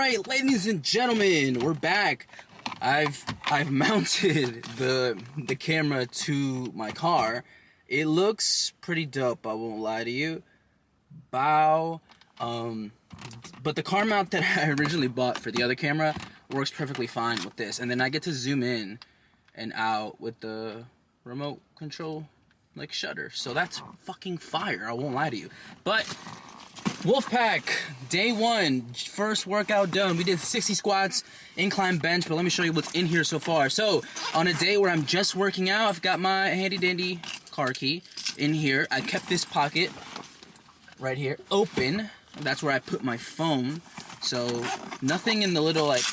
right, ladies and gentlemen, we're back. I've mounted the camera to my car. It looks pretty dope, I won't lie to you. Bow. But the car mount that I originally bought for the other camera works perfectly fine with this. And then I get to zoom in and out with the remote control like shutter. So that's fucking fire, I won't lie to you. But Wolfpack, day one, first workout done. We did 60 squats, incline bench, but let me show you what's in here so far. So, on a day where I'm just working out, I've got my handy dandy car key in here. I kept this pocket right here open. That's where I put my phone. So, nothing in the little like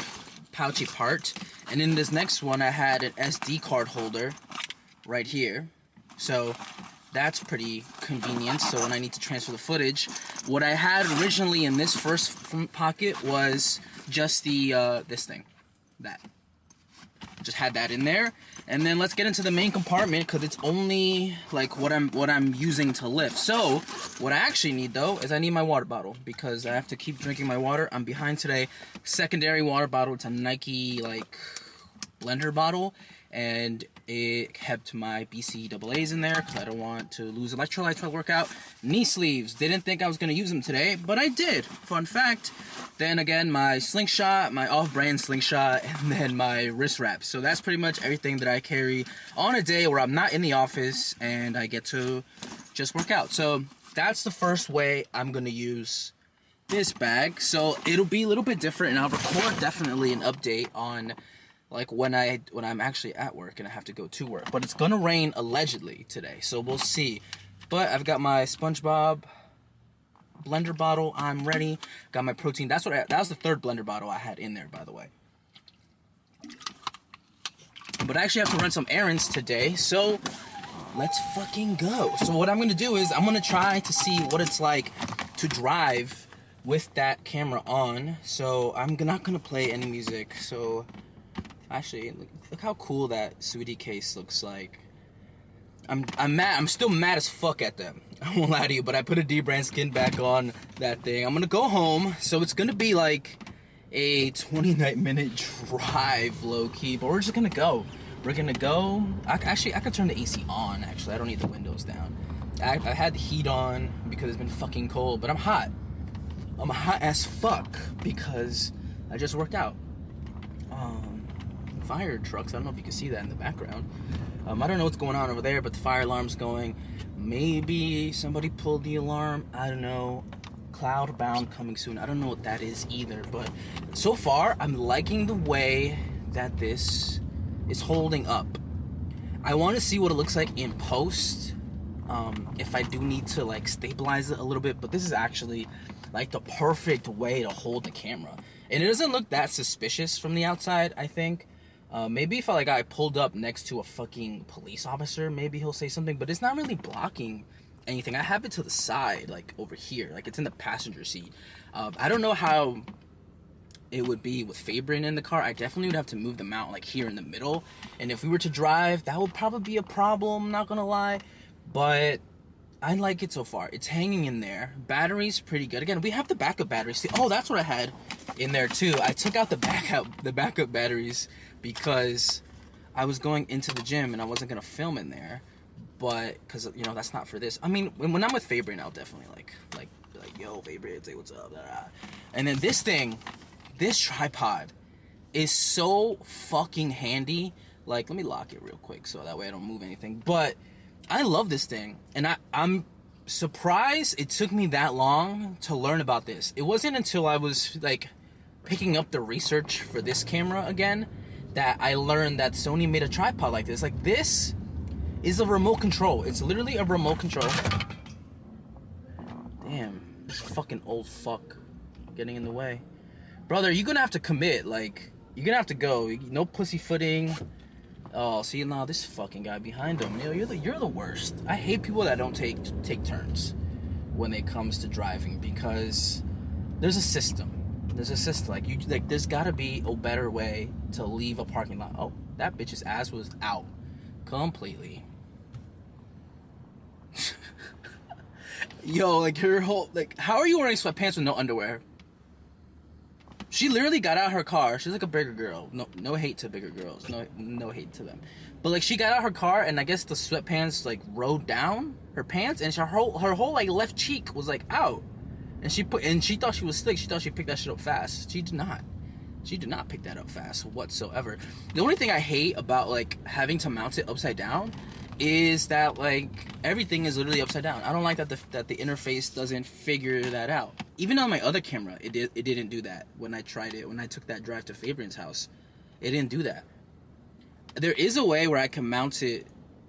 pouchy part. And in this next one, I had an SD card holder right here. So, that's pretty convenient. So when I need to transfer the footage, what I had originally in this first pocket was just the this thing, that. Just had that in there, and then let's get into the main compartment because it's only like what I'm using to lift. So what I actually need though is I need my water bottle because I have to keep drinking my water. I'm behind today. Secondary water bottle. It's a Nike like blender bottle. And it kept my BCAAs in there because I don't want to lose electrolytes while I work out. Knee sleeves. Didn't think I was going to use them today, but I did. Fun fact. Then again, my slingshot, my off-brand slingshot, and then my wrist wraps. So that's pretty much everything that I carry on a day where I'm not in the office and I get to just work out. So that's the first way I'm going to use this bag. So it'll be a little bit different, and I'll record definitely an update on like when I'm actually at work and I have to go to work. But it's gonna rain allegedly today, so we'll see. But I've got my SpongeBob blender bottle. I'm ready. Got my protein. That was the third blender bottle I had in there, by the way. But I actually have to run some errands today, so let's fucking go. So what I'm gonna do is I'm gonna try to see what it's like to drive with that camera on. So I'm not gonna play any music. So actually, look how cool that Sweetie case looks like. I'm mad. I'm still mad as fuck at them. I won't lie to you, but I put a D-brand skin back on that thing. I'm gonna go home, so it's gonna be like a 29-minute drive, low-key. But we're just gonna go. We're gonna go. I could turn the AC on. Actually, I don't need the windows down. I had the heat on because it's been fucking cold, but I'm hot. I'm hot as fuck because I just worked out. Fire trucks. I don't know if you can see that in the background. I don't know what's going on over there, but the fire alarm's going. Maybe somebody pulled the alarm. I don't know. Cloud bound coming soon. I don't know what that is either, but so far I'm liking the way that this is holding up. I want to see what it looks like in post. If I do need to like stabilize it a little bit, but this is actually like the perfect way to hold the camera, and it doesn't look that suspicious from the outside. I think. Maybe if I pulled up next to a fucking police officer, maybe he'll say something, but it's not really blocking anything. I have it to the side, like over here, like it's in the passenger seat. I don't know how it would be with Fabrin in the car. I definitely would have to move the mount like here in the middle, and if we were to drive, that would probably be a problem, not gonna lie, but I like it so far. It's hanging in there. Battery's pretty good. Again, we have the backup batteries. See, oh, that's what I had in there too. I took out the backup batteries because I was going into the gym and I wasn't gonna film in there, but because you know that's not for this. I mean, when I'm with Fabrin, I'll definitely like yo, Fabrin, say what's up. Blah, blah. And then this tripod is so fucking handy. Like, let me lock it real quick so that way I don't move anything. But I love this thing, and I'm surprised it took me that long to learn about this. It wasn't until I was like picking up the research for this camera again that I learned that Sony made a tripod like this. Like, this is a remote control. It's literally a remote control. Damn, this fucking old fuck getting in the way. Brother, you're gonna have to commit. Like, you're gonna have to go. No pussyfooting. Oh, see, now this fucking guy behind him. You know, you're the worst. I hate people that don't take turns when it comes to driving because there's a system. There's a system. Like there's gotta be a better way to leave a parking lot. Oh, that bitch's ass was out completely. Yo, like her whole how are you wearing sweatpants with no underwear? She literally got out her car. She's like a bigger girl. No hate to bigger girls. No hate to them. But like she got out her car and I guess the sweatpants like rode down her pants and her whole like left cheek was like out. And she thought she was slick. She thought she picked that shit up fast. She did not. She did not pick that up fast whatsoever. The only thing I hate about like having to mount it upside down is that like everything is literally upside down. I don't like that the interface doesn't figure that out. Even on my other camera, it didn't do that when I tried it. When I took that drive to Fabian's house, it didn't do that. There is a way where I can mount it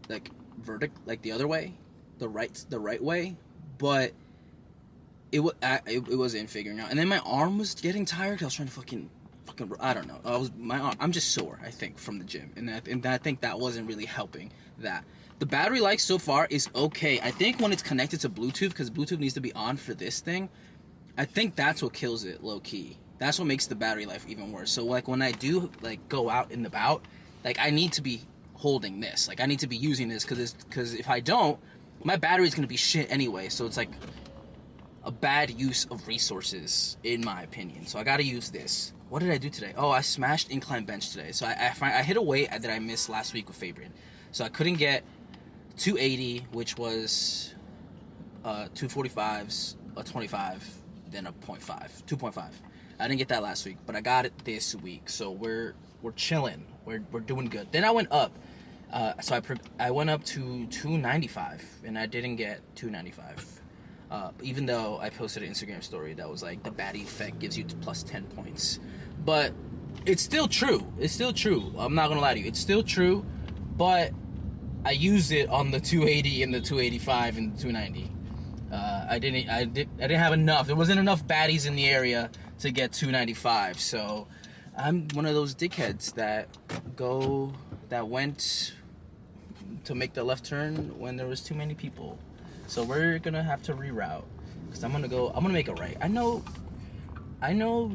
like like the other way, the right way, but it wasn't figuring out. And then my arm was getting tired because I was trying to fucking I don't know. I'm just sore, I think, from the gym, and I think that wasn't really helping that. The battery life so far is okay. I think when it's connected to Bluetooth, because Bluetooth needs to be on for this thing, I think that's what kills it low key. That's what makes the battery life even worse. So like when I do like go out and about, like I need to be holding this. Like I need to be using this because if I don't, my battery is gonna be shit anyway. So it's like a bad use of resources in my opinion. So I gotta use this. What did I do today? Oh, I smashed incline bench today. So I hit a weight that I missed last week with Fabian. So I couldn't get 280, which was 245s, a 25, then a 2.5. I didn't get that last week, but I got it this week. So we're chilling. We're doing good. Then I went up. So I went up to 295, and I didn't get 295. Even though I posted an Instagram story that was like the baddie effect gives you plus 10 points. But it's still true. It's still true. I'm not gonna lie to you. It's still true, but I used it on the 280 and the 285 and the 290. I didn't have enough. There wasn't enough baddies in the area to get 295. So I'm one of those dickheads that went to make the left turn when there was too many people. So we're gonna have to reroute because I'm gonna make a right. I know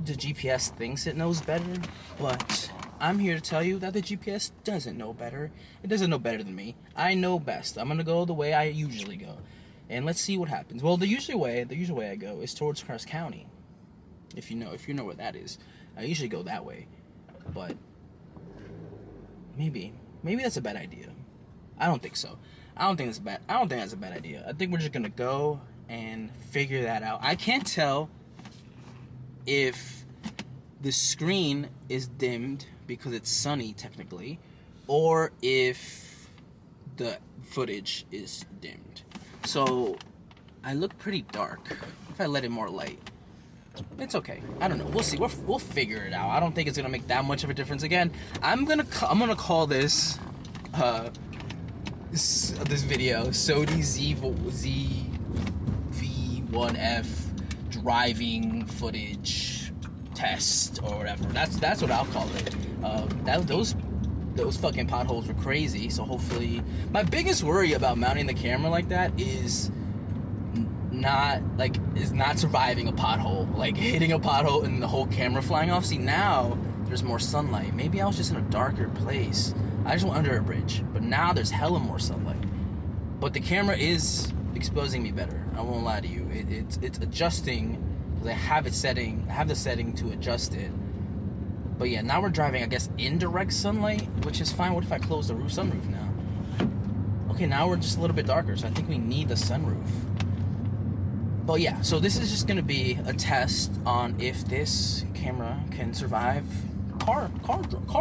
the GPS thinks it knows better, but I'm here to tell you that the GPS doesn't know better. It doesn't know better than me. I know best. I'm gonna go the way I usually go, and let's see what happens. Well, the usual way I go is towards Cross County. If you know where that is, I usually go that way, but maybe that's a bad idea. I don't think so. I don't think that's a bad idea. I think we're just gonna go and figure that out. I can't tell if the screen is dimmed because it's sunny technically, or if the footage is dimmed. So I look pretty dark. If I let in more light, it's okay. I don't know. We'll see. We'll figure it out. I don't think it's gonna make that much of a difference. Again, I'm gonna call this this video SONY ZV-1F driving footage test or whatever. That's what I'll call it. Those fucking potholes were crazy. So hopefully, my biggest worry about mounting the camera like that is not surviving a pothole, like hitting a pothole and the whole camera flying off. See, now there's more sunlight. Maybe I was just in a darker place. I just went under a bridge, but now there's hella more sunlight. But the camera is exposing me better. I won't lie to you. It's adjusting because I have the setting to adjust it. But yeah, now we're driving, I guess, in direct sunlight, which is fine. What if I close the sunroof now? Okay, now we're just a little bit darker, so I think we need the sunroof. But yeah, so this is just gonna be a test on if this camera can survive car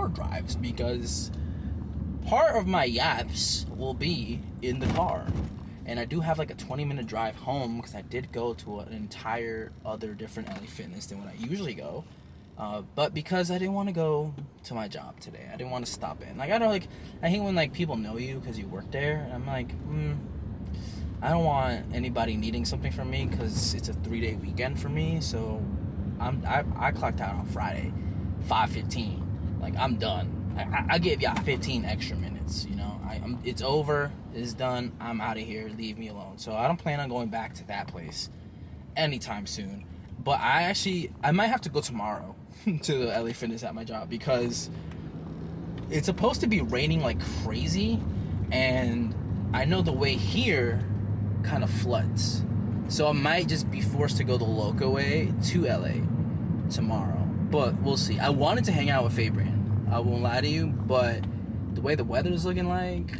drives, because part of my yaps will be in the car. And I do have like a 20-minute drive home because I did go to an entire other different LA Fitness than what I usually go. But because I didn't want to go to my job today, I didn't want to stop in. Like, I hate when like people know you because you work there, and I'm like, I don't want anybody needing something from me because it's a 3-day weekend for me. So I clocked out on Friday, 5:15. Like, I'm done. I give y'all 15 extra minutes. You know, it's over. It's done. I'm out of here. Leave me alone. So I don't plan on going back to that place anytime soon. But I might have to go tomorrow to the LA Fitness at my job because it's supposed to be raining like crazy, and I know the way here kind of floods. So I might just be forced to go the local way to LA tomorrow. but we'll see. I wanted to hang out with Fabian. I won't lie to you, but the way the weather's looking like,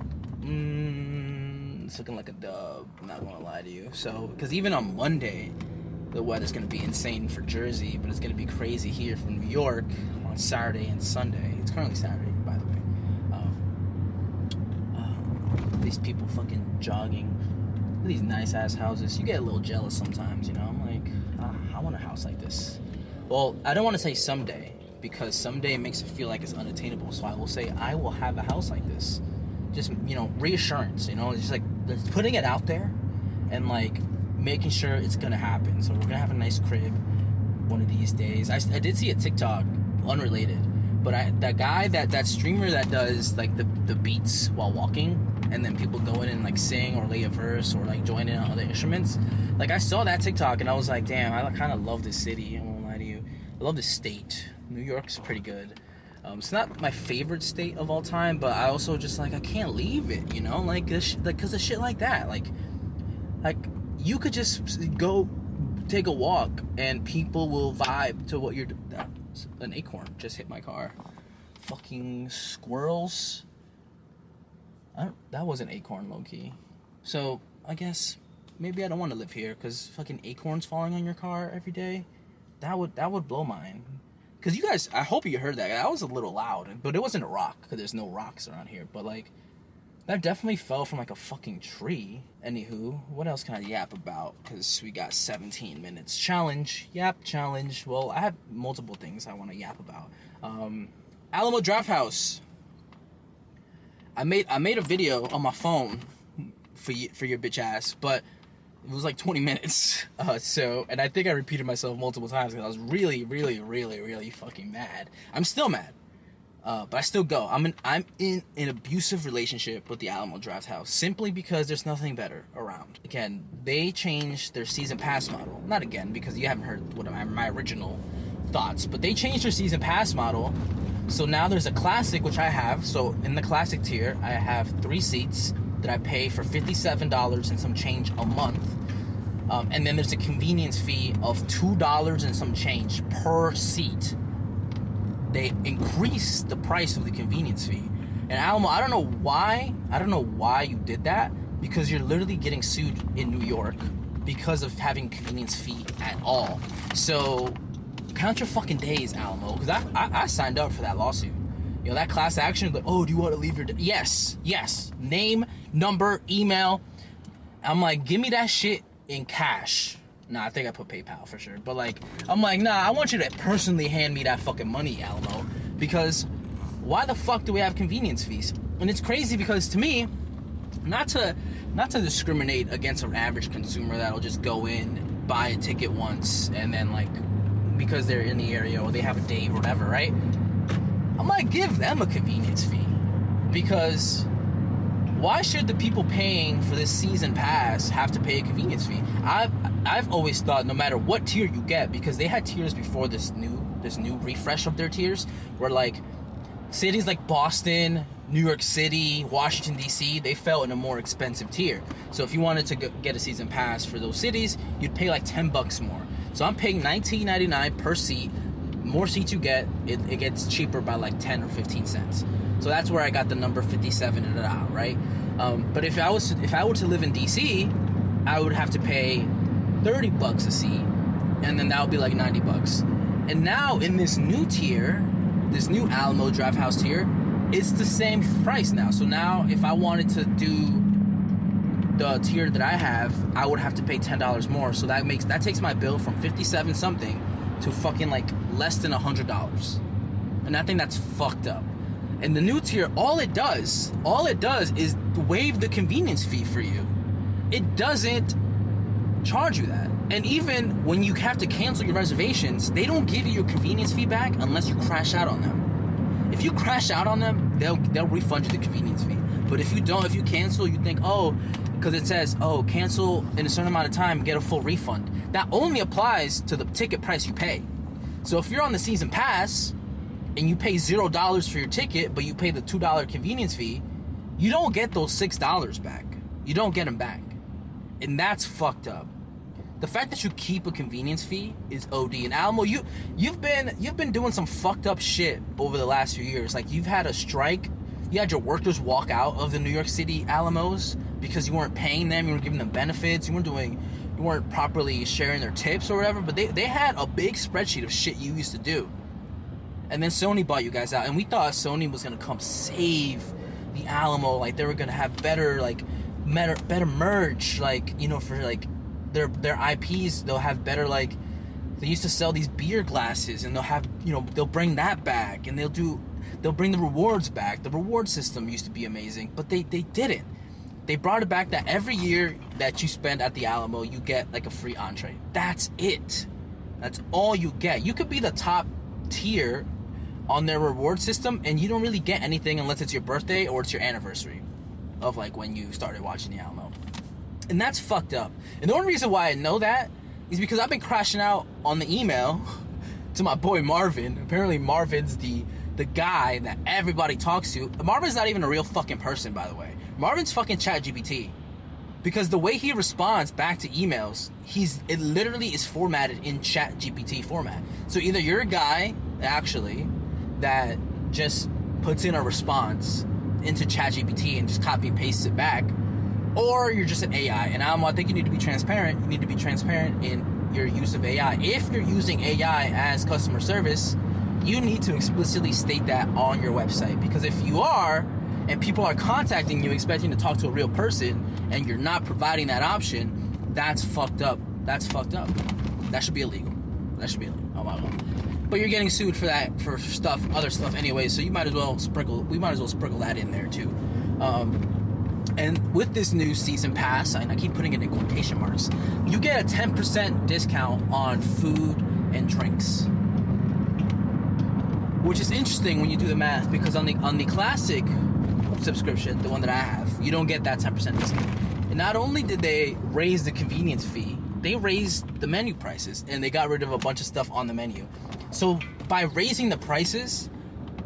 it's looking like a dub. I'm not gonna lie to you. So, because even on Monday, the weather's gonna be insane for Jersey, but it's gonna be crazy here for New York on Saturday and Sunday. It's currently Saturday, by the way. These people fucking jogging. These nice ass houses. You get a little jealous sometimes, you know. I'm like, I want a house like this. Well, I don't want to say someday, because someday makes it feel like it's unattainable. So I will say I will have a house like this. Just, you know, reassurance, you know, just like putting it out there and like making sure it's gonna happen. So we're gonna have a nice crib one of these days. I did see a TikTok, unrelated, but that guy, that streamer that does like the beats while walking, and then people go in and like sing or lay a verse or like join in on other instruments. Like, I saw that TikTok and I was like, damn, I kind of love this city. I won't lie to you. I love this state. New York's pretty good. It's not my favorite state of all time, but I also just like, I can't leave it, you know, like because of shit like that. Like you could just go take a walk and people will vibe to what you're doing. An acorn just hit my car. Fucking squirrels. That was an acorn, low-key. So I guess maybe I don't want to live here, because fucking acorns falling on your car every day, that would blow mine. Because you guys, I hope you heard that. That was a little loud, but it wasn't a rock, because there's no rocks around here. But like, that definitely fell from like a fucking tree. Anywho, what else can I yap about? Because we got 17 minutes. Yap challenge. Well, I have multiple things I want to yap about. Alamo Drafthouse. I made a video on my phone for your bitch ass, but it was like 20 minutes. And I think I repeated myself multiple times because I was really, really, really, really fucking mad. I'm still mad, but I still go. I'm in an abusive relationship with the Alamo Drafthouse simply because there's nothing better around. Again, they changed their season pass model. Not again, because you haven't heard what my original thoughts, but they changed their season pass model. So now there's a classic, which I have. So in the classic tier, I have 3 seats that I pay for $57 and some change a month. And then there's a convenience fee of $2 and some change per seat. They increased the price of the convenience fee. And Alamo, I don't know why you did that, because you're literally getting sued in New York because of having convenience fee at all. So count your fucking days, Alamo, because I signed up for that lawsuit. You know, that class action, like, oh, do you want to leave your... Yes. Name, number, email. I'm like, give me that shit in cash. Nah, I think I put PayPal for sure. But like, I'm like, nah, I want you to personally hand me that fucking money, Alamo. Because why the fuck do we have convenience fees? And it's crazy because to me, not to discriminate against an average consumer that'll just go in, buy a ticket once, and then like, because they're in the area or they have a date or whatever, right? I'm like, give them a convenience fee. Because why should the people paying for this season pass have to pay a convenience fee? I've always thought no matter what tier you get, because they had tiers before this new refresh of their tiers, where like cities like Boston, New York City, Washington D.C., they fell in a more expensive tier. So if you wanted to get a season pass for those cities, you'd pay like $10 more. So I'm paying $19.99 per seat. More seats you get, it gets cheaper by like 10 or 15 cents. So that's where I got the number 57, right? But if I were to live in DC, I would have to pay $30 a seat, and then that would be like $90. And now in this new tier, this new Alamo Drafthouse tier, it's the same price now. So now if I wanted to do the tier that I have, I would have to pay $10 more. So that takes my bill from 57 something to fucking like less than $100. And I think that's fucked up. And the new tier, all it does is waive the convenience fee for you. It doesn't charge you that. And even when you have to cancel your reservations, they don't give you your convenience fee back unless you crash out on them. If you crash out on them, they'll refund you the convenience fee. But if you don't, if you cancel, you think, oh, because it says, oh, cancel in a certain amount of time, get a full refund. That only applies to the ticket price you pay. So if you're on the season pass and you pay $0 for your ticket, but you pay the $2 convenience fee, you don't get those $6 back. You don't get them back. And that's fucked up. The fact that you keep a convenience fee is OD. And Alamo, you've been doing some fucked up shit over the last few years. Like, you've had a strike. You had your workers walk out of the New York City Alamos because you weren't paying them, you weren't giving them benefits, you weren't properly sharing their tips or whatever. But they had a big spreadsheet of shit you used to do. And then Sony bought you guys out, and we thought Sony was gonna come save the Alamo. Like, they were gonna have better merch, like, you know, for like their IPs. They'll have better, like, they used to sell these beer glasses, and they'll have, you know, they'll bring that back, and they'll bring the rewards back. The reward system used to be amazing, but they didn't. They brought it back that every year that you spend at the Alamo, you get like a free entree. That's it. That's all you get. You could be the top tier on their reward system, and you don't really get anything unless it's your birthday or it's your anniversary of, like, when you started watching the Alamo. And that's fucked up. And the only reason why I know that is because I've been crashing out on the email to my boy Marvin. Apparently Marvin's the guy that everybody talks to. Marvin's not even a real fucking person, by the way. Marvin's fucking ChatGPT. Because the way he responds back to emails, it literally is formatted in ChatGPT format. So either you're a guy, actually, that just puts in a response into ChatGPT and just copy and pastes it back, or you're just an AI. And I think you need to be transparent. You need to be transparent in your use of AI. If you're using AI as customer service, you need to explicitly state that on your website. Because if you are, and people are contacting you expecting to talk to a real person, and you're not providing that option, that's fucked up. That's fucked up. That should be illegal. That should be illegal. Oh my God. But you're getting sued for that, for other stuff anyway, so we might as well sprinkle that in there too. And with this new season pass, and I keep putting it in quotation marks, you get a 10% discount on food and drinks. Which is interesting when you do the math, because on the classic subscription, the one that I have, you don't get that 10% discount. And not only did they raise the convenience fee, they raised the menu prices, and they got rid of a bunch of stuff on the menu. So by raising the prices,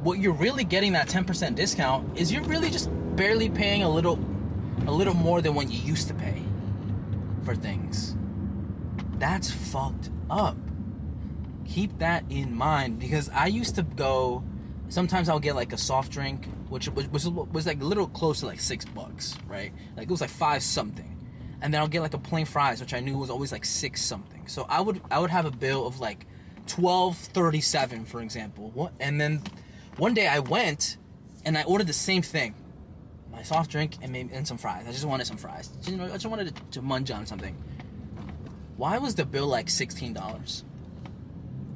what you're really getting that 10% discount is you're really just barely paying a little more than what you used to pay for things. That's fucked up. Keep that in mind, because I used to go, sometimes I'll get like a soft drink, which was like a little close to like $6, right? Like it was like 5 something. And then I'll get like a plain fries, which I knew was always like 6 something. So I would have a bill of like $12.37, for example. And then one day I went and I ordered the same thing, my soft drink and some fries. I just wanted some fries. You know, I just wanted to munch on something. Why was the bill like $16?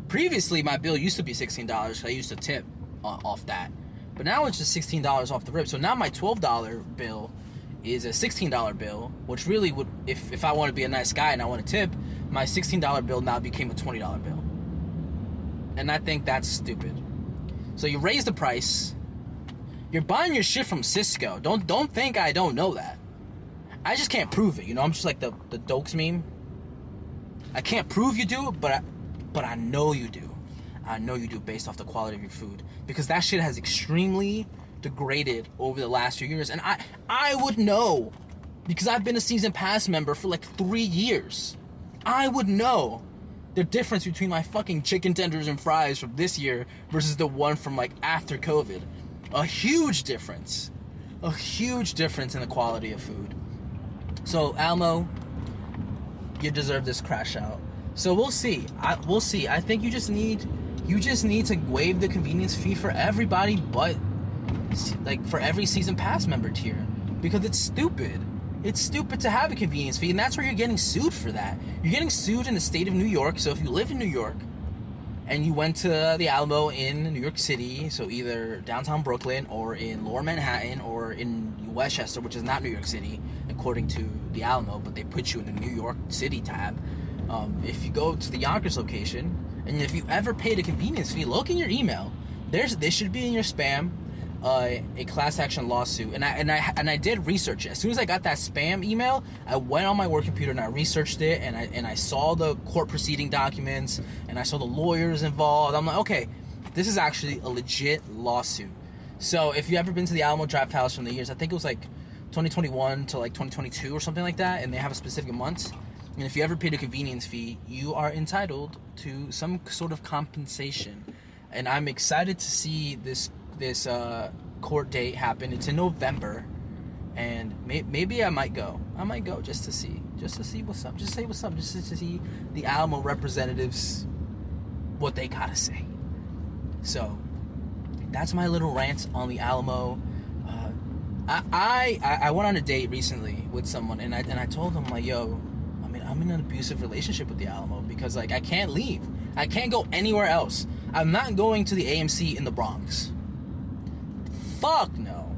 Previously, my bill used to be $16. I used to tip off that, but now it's just $16 off the rip. So now my $12 bill is a $16 bill, which really would, if I want to be a nice guy and I want to tip, my $16 bill now became a $20 bill. And I think that's stupid. So you raise the price. You're buying your shit from Cisco. Don't think I don't know that. I just can't prove it. You know, I'm just like the Dokes meme. I can't prove you do, but I know you do. I know you do, based off the quality of your food, because that shit has extremely degraded over the last few years. And I would know, because I've been a season pass member for like 3 years. I would know the difference between my fucking chicken tenders and fries from this year versus the one from like after COVID. A huge difference. A huge difference in the quality of food. So Alamo, you deserve this crash out. So we'll see. We'll see. I think you just need to waive the convenience fee for everybody, but like for every season pass member tier, because it's stupid. It's stupid to have a convenience fee, and that's where you're getting sued for that. You're getting sued in the state of New York. So if you live in New York and you went to the Alamo in New York City, so either downtown Brooklyn or in Lower Manhattan or in Westchester, which is not New York City according to the Alamo, but they put you in the New York City tab. If you go to the Yonkers location, and if you ever paid a convenience fee, look in your email. This should be in your spam. A class action lawsuit, and I did research it. As soon as I got that spam email, I went on my work computer and I researched it, and I saw the court proceeding documents, and I saw the lawyers involved. I'm like, okay, this is actually a legit lawsuit. So if you ever been to the Alamo Drafthouse from the years, I think it was like 2021 to like 2022 or something like that, and they have a specific month, And if you ever paid a convenience fee, you are entitled to some sort of compensation. And I'm excited to see this court date happen. It's in November, and maybe I might go. I might go just to see what's up. Just say what's up, just to see the Alamo representatives, what they gotta say. So that's my little rant on the Alamo. I went on a date recently with someone, and I told them, like, yo, I mean, I'm in an abusive relationship with the Alamo because, like, I can't leave. I can't go anywhere else. I'm not going to the AMC in the Bronx. Fuck no.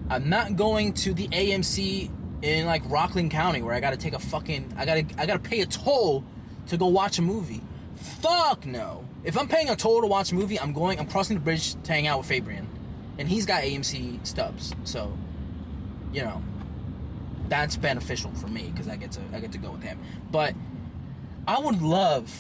I'm not going to the AMC in, like, Rockland County where I gotta take a fucking, I gotta pay a toll to go watch a movie. Fuck no. If I'm paying a toll to watch a movie, I'm crossing the bridge to hang out with Fabian. And he's got AMC stubs, so, you know, that's beneficial for me because I get to go with him. But I would love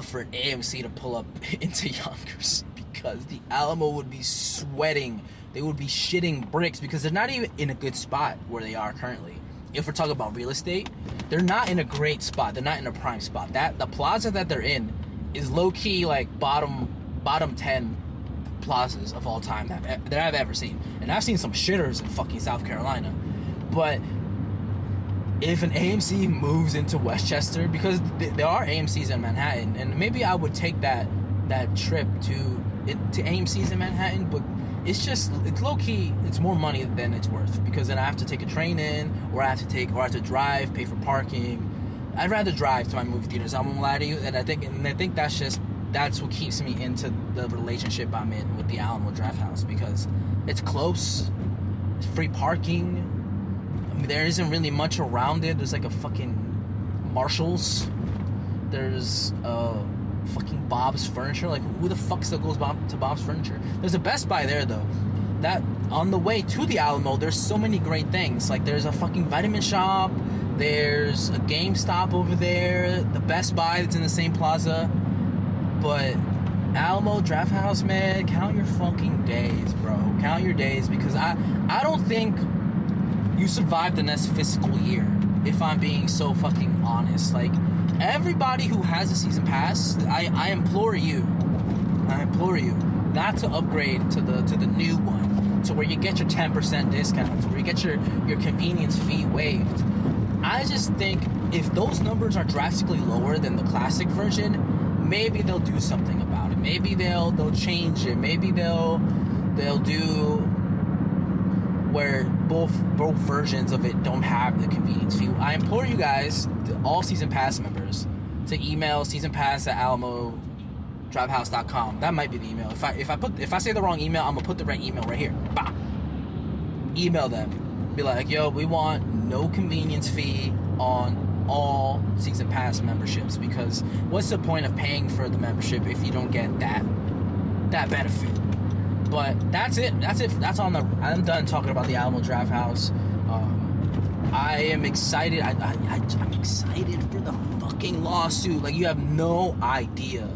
for an AMC to pull up into Yonkers, because the Alamo would be sweating. They would be shitting bricks because they're not even in a good spot where they are currently. If we're talking about real estate, they're not in a great spot. They're not in a prime spot. The plaza that they're in is low-key, like, bottom 10 plazas of all time that I've ever seen. And I've seen some shitters in fucking South Carolina. But if an AMC moves into Westchester, because there are AMCs in Manhattan, and maybe I would take that trip to AMCs in Manhattan, but it's low-key, it's more money than it's worth, because then I have to take a train in, or I have to drive, pay for parking. I'd rather drive to my movie theaters, I won't lie to you, and I think that's what keeps me into the relationship I'm in with the Alamo Drafthouse, because it's close, it's free parking. I mean, there isn't really much around it. There's like a fucking Marshall's. There's fucking Bob's Furniture. Like, who the fuck still goes to Bob's Furniture? There's a Best Buy there, though. That, on the way to the Alamo, there's so many great things. Like, there's a fucking vitamin shop. There's a GameStop over there. The Best Buy that's in the same plaza. But Alamo Drafthouse, man, count your fucking days, bro. Count your days, because I don't think you survive the next fiscal year, if I'm being so fucking honest. Like, everybody who has a season pass, I implore you not to upgrade to the new one, to where you get your 10% discounts, where you get your convenience fee waived. I just think if those numbers are drastically lower than the classic version, maybe they'll do something about it. Maybe they'll change it. Maybe they'll do where both versions of it don't have the convenience fee. I implore you guys, all season pass members, to email seasonpass@alamodrafthouse.com. That might be the email. If I say the wrong email, I'm gonna put the right email right here. Bah! Email them. Be like, yo, we want no convenience fee on all season pass memberships, because what's the point of paying for the membership if you don't get that benefit? But that's it. I'm done talking about the Alamo Drafthouse. I am excited. I'm excited for the fucking lawsuit. Like, you have no idea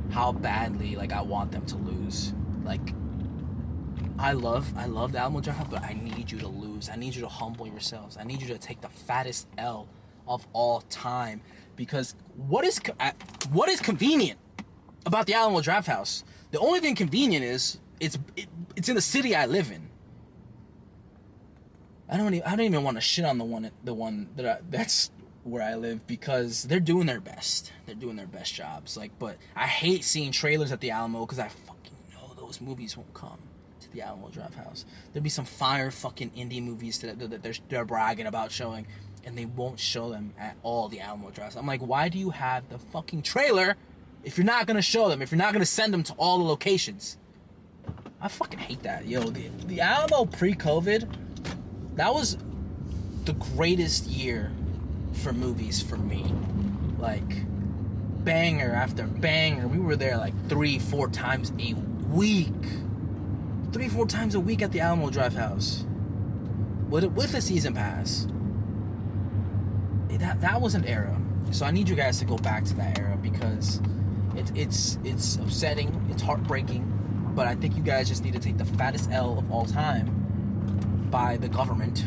how badly, like, I want them to lose. Like, I love the Alamo Drafthouse, but I need you to lose. I need you to humble yourselves. I need you to take the fattest L of all time, because what is convenient about the Alamo Drafthouse? The only thing convenient is it's in the city I live in. I don't even want to shit on the one that's where I live, because they're doing their best. They're doing their best jobs. Like, but I hate seeing trailers at the Alamo, because I fucking know those movies won't come to the Alamo Drafthouse. There'll be some fire fucking indie movies that they're bragging about showing, and they won't show them at all the Alamo Drafthouse. I'm like, why do you have the fucking trailer if you're not gonna show them? If you're not gonna send them to all the locations? I fucking hate that. Yo, the Alamo pre-COVID, that was the greatest year for movies for me. Like, banger after banger. We were there like 3-4 times a week. 3-4 times a week at the Alamo Drafthouse. With a season pass. That was an era. So I need you guys to go back to that era, because it's upsetting, it's heartbreaking. But I think you guys just need to take the fattest L of all time by the government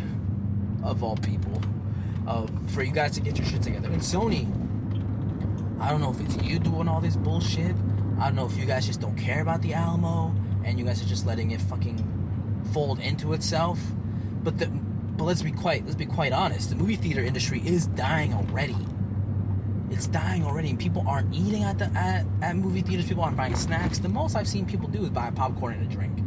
of all people. for you guys to get your shit together. And Sony, I don't know if it's you doing all this bullshit. I don't know if you guys just don't care about the Alamo and you guys are just letting it fucking fold into itself. But let's be quite honest. The movie theater industry is dying already. It's dying already, and people aren't eating at movie theaters. People aren't buying snacks. The most I've seen people do is buy popcorn and a drink,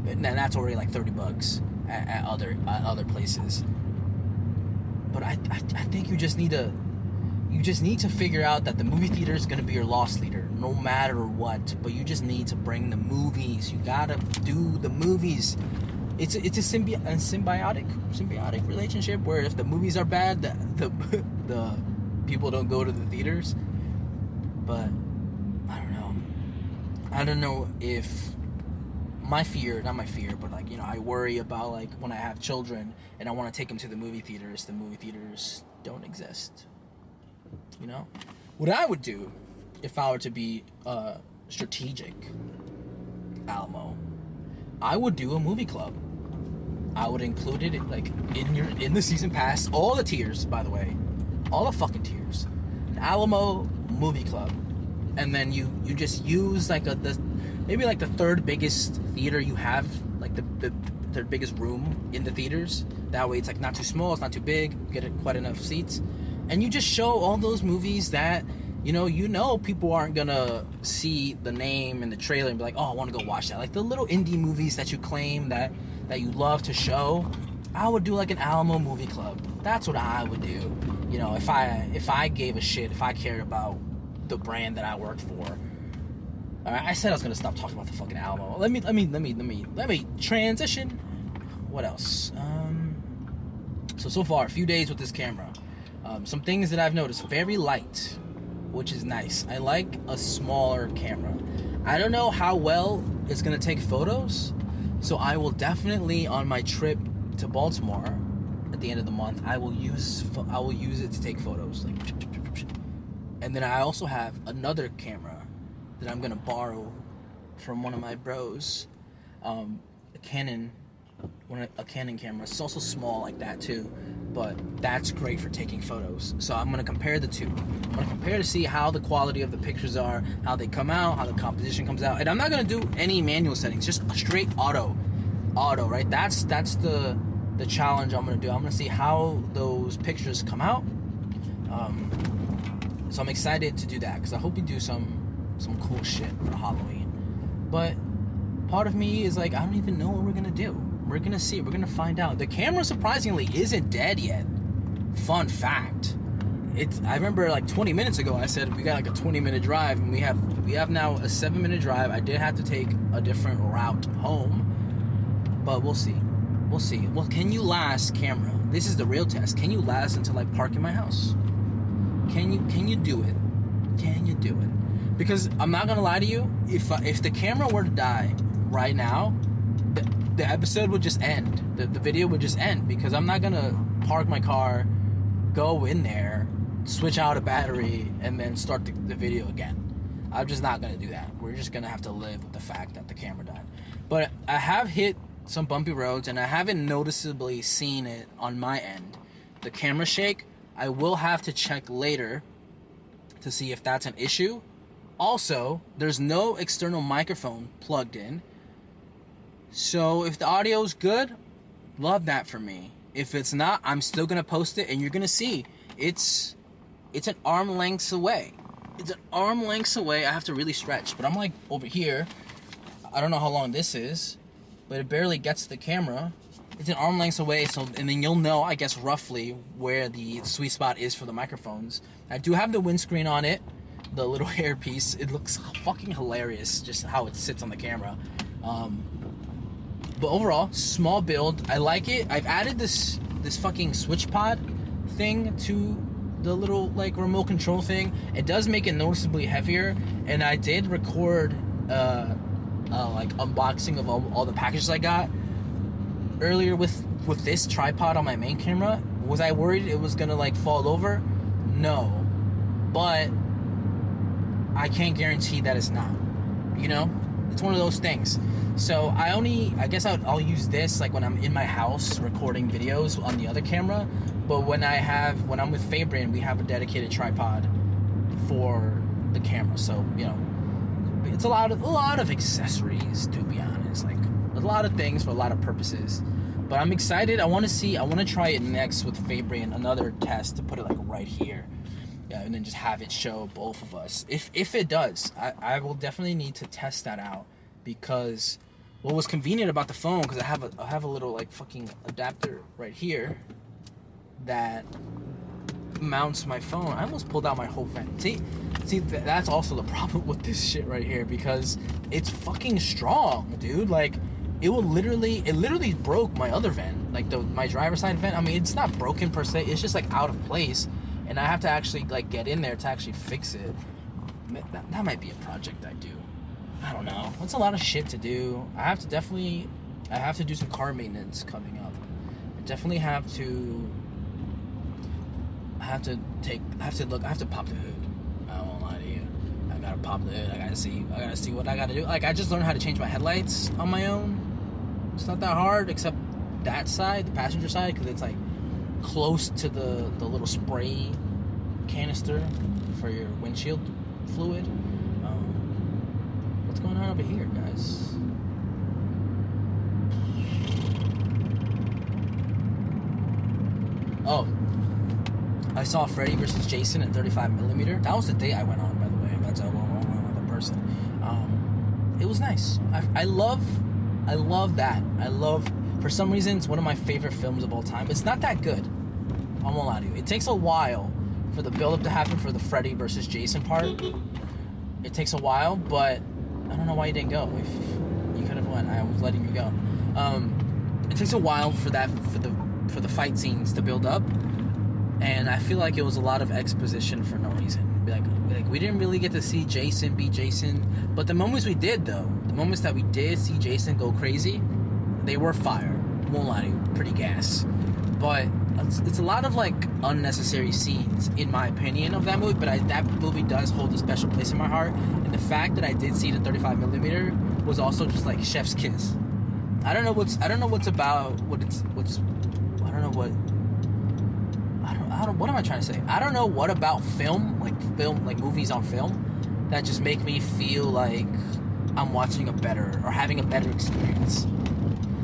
and that's already like $30 at other places. But I think you just need to figure out that the movie theater is going to be your loss leader, no matter what. But you just need to bring the movies. You gotta do the movies. It's a symbiotic relationship where if the movies are bad, the people don't go to the theaters. But I don't know if not my fear, but like, you know, I worry about like when I have children and I want to take them to the movie theaters don't exist. You know, what I would do if I were to be strategic, Alamo, I would do a movie club. I would include it like in the season pass, all the tiers, by the way, all the fucking tiers, an Alamo movie club, and then you just use like maybe like the third biggest theater you have, like the third biggest room in the theaters. That way it's like not too small, it's not too big, you get quite enough seats, and you just show all those movies that you know people aren't gonna see the name and the trailer and be like, oh, I want to go watch that. Like the little indie movies that you claim that you love to show. I would do like an Alamo movie club. That's what I would do. You know, if I gave a shit, if I cared about the brand that I worked for. All right, I said I was gonna stop talking about the fucking Alamo. Let me transition. What else? So far, a few days with this camera. Some things that I've noticed: very light, which is nice. I like a smaller camera. I don't know how well it's gonna take photos, so I will definitely, on my trip to Baltimore at the end of the month, I will use it to take photos. Like, and then I also have another camera that I'm gonna borrow from one of my bros, a Canon camera. It's also small like that too, but that's great for taking photos. So I'm gonna compare the two. I'm gonna compare to see how the quality of the pictures are, how they come out, how the composition comes out. And I'm not gonna do any manual settings, just a straight auto, right? That's the challenge I'm gonna do. I'm gonna see how those pictures come out. So I'm excited to do that because I hope we do some cool shit for Halloween. But part of me is like, I don't even know what we're gonna do. We're gonna see. We're gonna find out. The camera surprisingly isn't dead yet. Fun fact. I remember like 20 minutes ago I said we got like a 20-minute drive, and we have now a 7-minute drive. I did have to take a different route home, but we'll see. We'll see. Well, can you last, camera? This is the real test. Can you last until I park in my house? Can you do it? Can you do it? Because I'm not gonna lie to you. If the camera were to die right now, the episode would just end. The video would just end because I'm not gonna park my car, go in there, switch out a battery, and then start the video again. I'm just not gonna do that. We're just gonna have to live with the fact that the camera died. But I have hit some bumpy roads, and I haven't noticeably seen it on my end. The camera shake, I will have to check later to see if that's an issue. Also, there's no external microphone plugged in. So if the audio is good, love that for me. If it's not, I'm still gonna post it, and you're gonna see it's an arm length away. It's an arm length away. I have to really stretch, but I'm like over here. I don't know how long this is, but it barely gets to the camera. It's an arm length away, and then you'll know, I guess, roughly where the sweet spot is for the microphones. I do have the windscreen on it, the little hairpiece. It looks fucking hilarious, just how it sits on the camera. But overall, small build. I like it. I've added this fucking switch pod thing to the little like remote control thing. It does make it noticeably heavier, and I did record like unboxing of all the packages I got earlier with this tripod on my main camera. Was I worried it was gonna like fall over? No, but I can't guarantee that it's not. You know, it's one of those things. So I guess I'll use this like when I'm in my house recording videos on the other camera. But when I'm with Fabian, we have a dedicated tripod for the camera. So, you know, it's a lot of accessories, to be honest. Like, a lot of things for a lot of purposes. But I'm excited. I want to try it next with Fabian, another test to put it like right here. Yeah, and then just have it show both of us. If it does, I will definitely need to test that out, because what was convenient about the phone, because I have a little like fucking adapter right here that mounts my phone. I almost pulled out my whole vent. See, that's also the problem with this shit right here, because it's fucking strong, dude. Like, it literally broke my other vent, like my driver's side vent. I mean, it's not broken per se, it's just like out of place, and I have to actually like get in there to actually fix it. That might be a project I do. I don't know. It's a lot of shit to do. I have to do some car maintenance coming up. I definitely have to pop the hood. I won't lie to you. I gotta pop the hood. I gotta see what I gotta do. Like, I just learned how to change my headlights on my own. It's not that hard, except that side, the passenger side, because it's like close to the little spray canister for your windshield fluid. What's going on over here, guys? Oh, I saw Freddy vs. Jason in 35mm. That was the day I went on, by the way. That's one other person. It was nice. I love that. For some reason, it's one of my favorite films of all time. It's not that good, I won't lie to you. It takes a while for the build-up to happen for the Freddy versus Jason part. It takes a while, but I don't know why you didn't go. If you could have went, I was letting you go. It takes a while for the fight scenes to build up, and I feel like it was a lot of exposition for no reason. Like we didn't really get to see Jason be Jason, but the moments we did, though, the moments that we did see Jason go crazy, they were fire. Won't lie to you, pretty gas. But it's a lot of like unnecessary scenes, in my opinion, of that movie. But that movie does hold a special place in my heart, and the fact that I did see the 35mm was also just like chef's kiss. I don't know what am I trying to say? I don't know what about film, like movies on film, that just make me feel like I'm watching or having a better experience.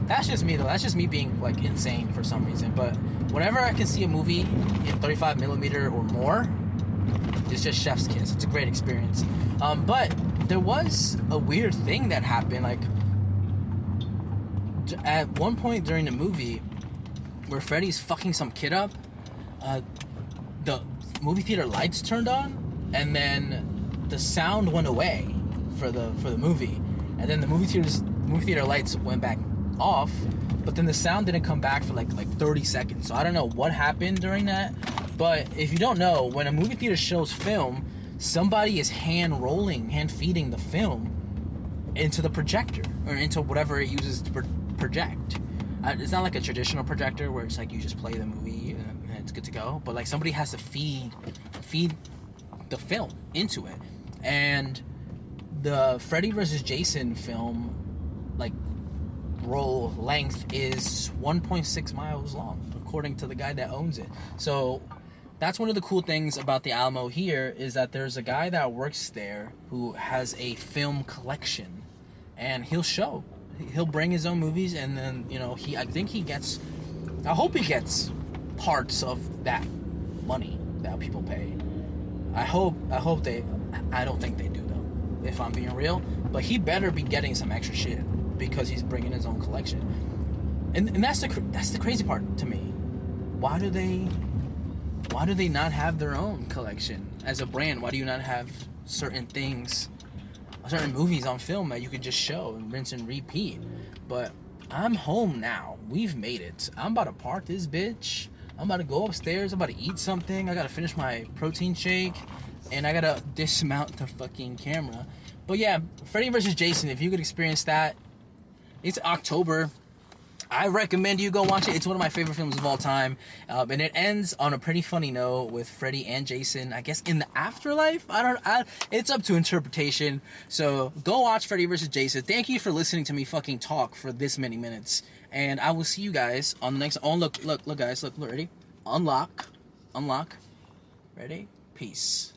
That's just me, though. That's just me being like insane for some reason. But whenever I can see a movie in 35mm or more, it's just chef's kiss. It's a great experience. But there was a weird thing that happened. Like, at one point during the movie, where Freddy's fucking some kid up, the movie theater lights turned on, and then the sound went away for the movie, and then the movie theater lights went back off, but then the sound didn't come back for like 30 seconds. So I don't know what happened during that. But if you don't know, when a movie theater shows film, somebody is hand feeding the film into the projector, or into whatever it uses to project. It's not like a traditional projector where it's like you just play the movie and it's good to go, but like somebody has to feed the film into it. And the Freddy vs. Jason film, like, roll length is 1.6 miles long, according to the guy that owns it. So that's one of the cool things about the Alamo here, is that there's a guy that works there who has a film collection, and he'll bring his own movies, and then, you know, I hope he gets parts of that money that people pay. I don't think they do, though, if I'm being real, but he better be getting some extra shit, because he's bringing his own collection. And that's the crazy part to me. Why do they not have their own collection as a brand? Why do you not have certain movies on film that you could just show and rinse and repeat? But I'm home now. We've made it. I'm about to park this bitch. I'm about to go upstairs. I'm about to eat something. I gotta finish my protein shake, and I gotta dismount the fucking camera. But yeah, Freddy vs. Jason, if you could experience that, it's October. I recommend you go watch it. It's one of my favorite films of all time. And it ends on a pretty funny note with Freddy and Jason, I guess, in the afterlife? It's up to interpretation. So go watch Freddy vs. Jason. Thank you for listening to me fucking talk for this many minutes. And I will see you guys on the next... Oh, look, guys. Look, ready? unlock. Ready? Peace.